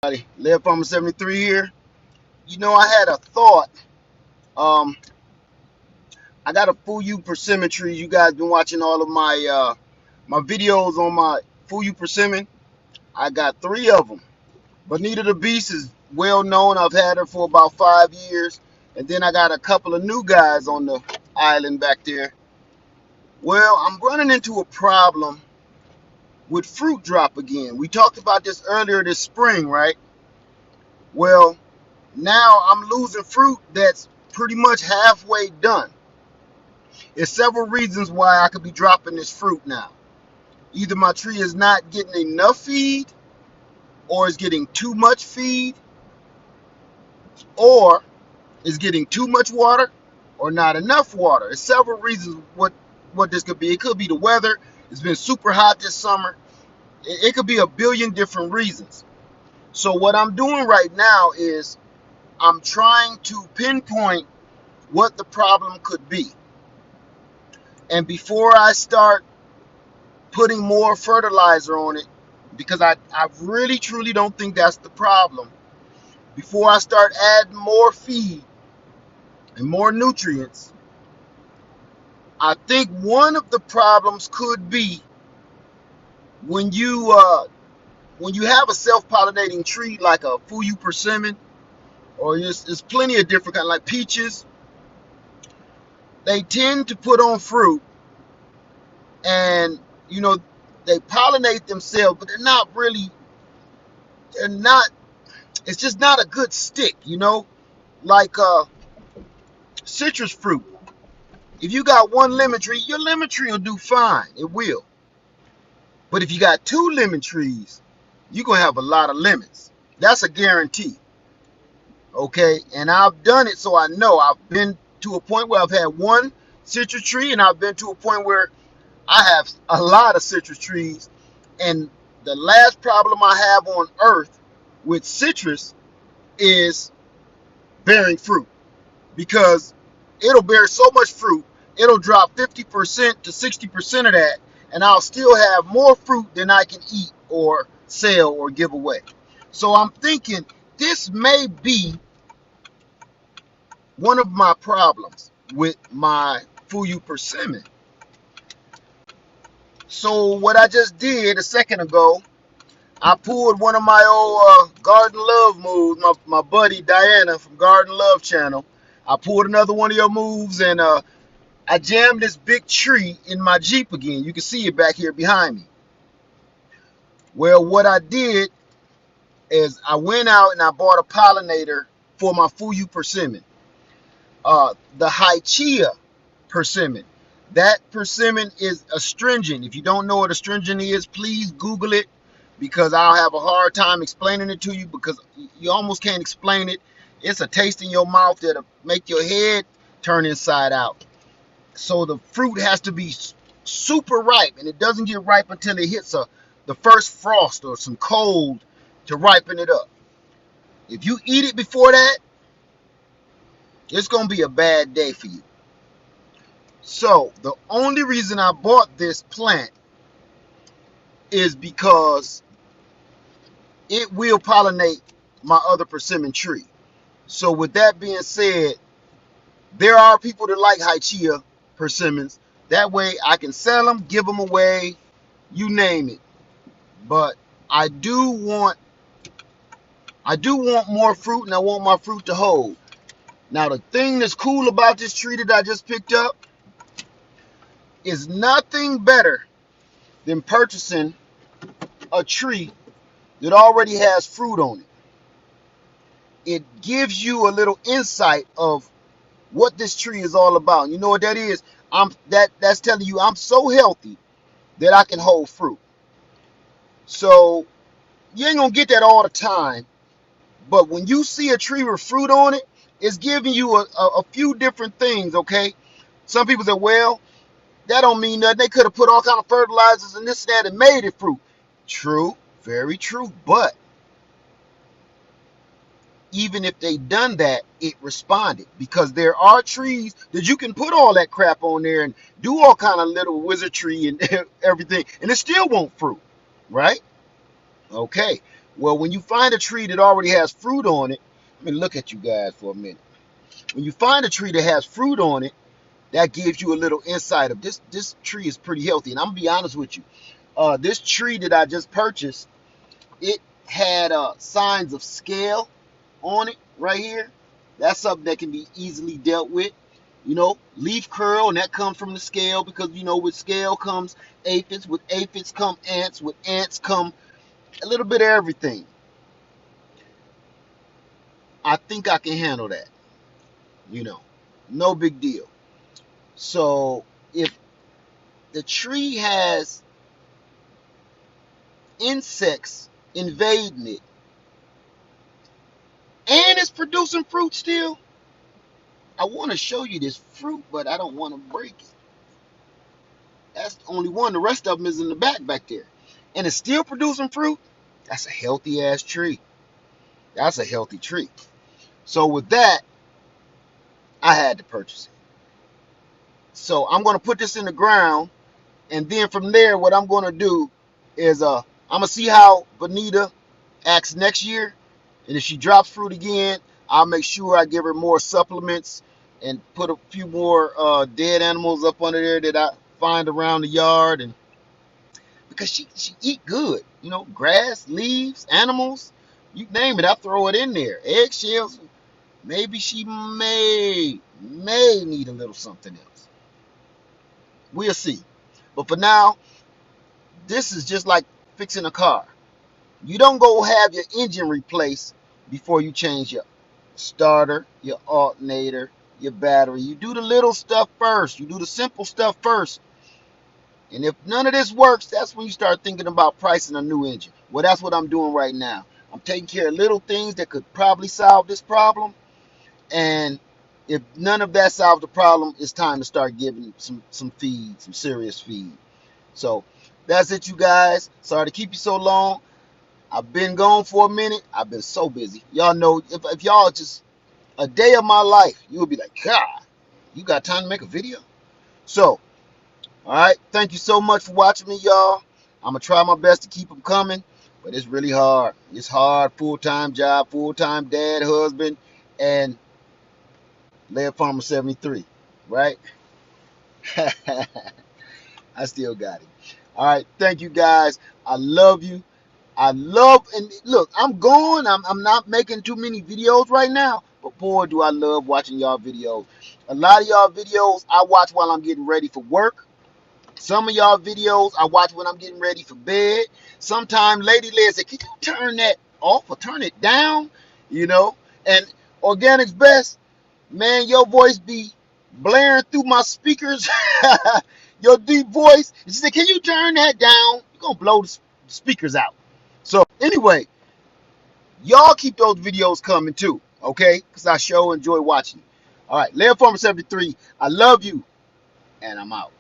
Live Farmer 73 here. I had a thought. Um, I got a Fuyu persimmon tree. You guys been watching all of my videos on my Fuyu persimmon. I got three of them. Bonita the Beast is well known. I've had her for about 5 years, and then I got a couple of new guys on the island back there. Well, I'm running into a problem with fruit drop again. We talked about this earlier this spring, right? Well, now I'm losing fruit that's pretty much halfway done. There's several reasons why I could be dropping this fruit now. Either my tree is not getting enough feed, or it's getting too much feed, or it's getting too much water, or not enough water. There's several reasons what this could be. It could be the weather. It's been super hot this summer. It could be a billion different reasons. So what I'm doing right now is I'm trying to pinpoint what the problem could be. And before I start putting more fertilizer on it, because I really truly don't think that's the problem, before I start adding more feed and more nutrients, I think one of the problems could be when you have a self-pollinating tree like a Fuyu persimmon, or there's plenty of different kinds like peaches. They tend to put on fruit, and they pollinate themselves, but they're not, it's just not a good stick, like citrus fruit. If you got one lemon tree, your lemon tree will do fine. It will. But if you got two lemon trees, you're going to have a lot of lemons. That's a guarantee. Okay? And I've done it, so I know. I've been to a point where I've had one citrus tree, and I've been to a point where I have a lot of citrus trees. And the last problem I have on earth with citrus is bearing fruit, because it'll bear so much fruit, it'll drop 50% to 60% of that, and I'll still have more fruit than I can eat or sell or give away. So I'm thinking this may be one of my problems with my Fuyu persimmon. So what I just did a second ago, I pulled one of my old Garden Love moves, my buddy Diana from Garden Love channel. I pulled another one of your moves, and I jammed this big tree in my Jeep again. You can see it back here behind me. Well, what I did is I went out and I bought a pollinator for my Fuyu persimmon. The Haichia persimmon. That persimmon is astringent. If you don't know what astringent is, please Google it, because I'll have a hard time explaining it to you, because you almost can't explain it. It's a taste in your mouth that'll make your head turn inside out. So the fruit has to be super ripe, and it doesn't get ripe until it hits the first frost or some cold to ripen it up. If you eat it before that, it's going to be a bad day for you. So the only reason I bought this plant is because it will pollinate my other persimmon tree. So with that being said, there are people that like Haichia persimmons. That way I can sell them, give them away, you name it. But I do want more fruit, and I want my fruit to hold. Now the thing that's cool about this tree that I just picked up is nothing better than purchasing a tree that already has fruit on it. It gives you a little insight of what this tree is all about. You know what that is? That's telling you I'm so healthy that I can hold fruit. So you ain't gonna get that all the time, but when you see a tree with fruit on it, it's giving you a few different things. Okay, some people say, well, that don't mean nothing. They could have put all kind of fertilizers and this and that and made it fruit. True, very true. But even if they done that, it responded, because there are trees that you can put all that crap on there and do all kind of little wizardry and everything, and it still won't fruit, right? Okay. Well, when you find a tree that already has fruit on it, let me look at you guys for a minute. When you find a tree that has fruit on it, that gives you a little insight of this tree is pretty healthy. And I'm gonna be honest with you, this tree that I just purchased, it had signs of scale on it right here. That's something that can be easily dealt with. You know, leaf curl, and that comes from the scale, because you know with scale comes aphids, with aphids come ants, with ants come a little bit of everything. I think I can handle that. You know, no big deal. So if the tree has insects invading it and it's producing fruit still, I want to show you this fruit, but I don't want to break it. That's the only one. The rest of them is in the back there. And it's still producing fruit. That's a healthy ass tree. That's a healthy tree. So with that, I had to purchase it. So I'm going to put this in the ground. And then from there, what I'm going to do is I'm going to see how Bonita acts next year. And if she drops fruit again, I'll make sure I give her more supplements and put a few more dead animals up under there that I find around the yard. And because she eat good, you know, grass, leaves, animals, you name it, I throw it in there. Eggshells, maybe she may need a little something else. We'll see. But for now, this is just like fixing a car. You don't go have your engine replaced before you change your starter, your alternator, your battery. You do the little stuff first. You do the simple stuff first. And if none of this works, that's when you start thinking about pricing a new engine. Well, that's what I'm doing right now. I'm taking care of little things that could probably solve this problem. And if none of that solves the problem, it's time to start giving some feed, some serious feed. So that's it, you guys. Sorry to keep you so long. I've been gone for a minute. I've been so busy. Y'all know, if y'all just a day of my life, you would be like, God, you got time to make a video? So, all right. Thank you so much for watching me, y'all. I'm going to try my best to keep them coming, but it's really hard. It's hard, full-time job, full-time dad, husband, and Lead Farmer 73, right? I still got it. All right. Thank you, guys. I love you. And look, I'm going. I'm not making too many videos right now, but boy, do I love watching y'all videos. A lot of y'all videos I watch while I'm getting ready for work. Some of y'all videos I watch when I'm getting ready for bed. Sometimes Lady Liz said, can you turn that off or turn it down? You know, and Organic's Best, man, your voice be blaring through my speakers. Your deep voice. And she said, can you turn that down? You're going to blow the speakers out. So anyway, y'all keep those videos coming too, okay? Because I sure enjoy watching. All right, Lead Farmer 73, I love you, and I'm out.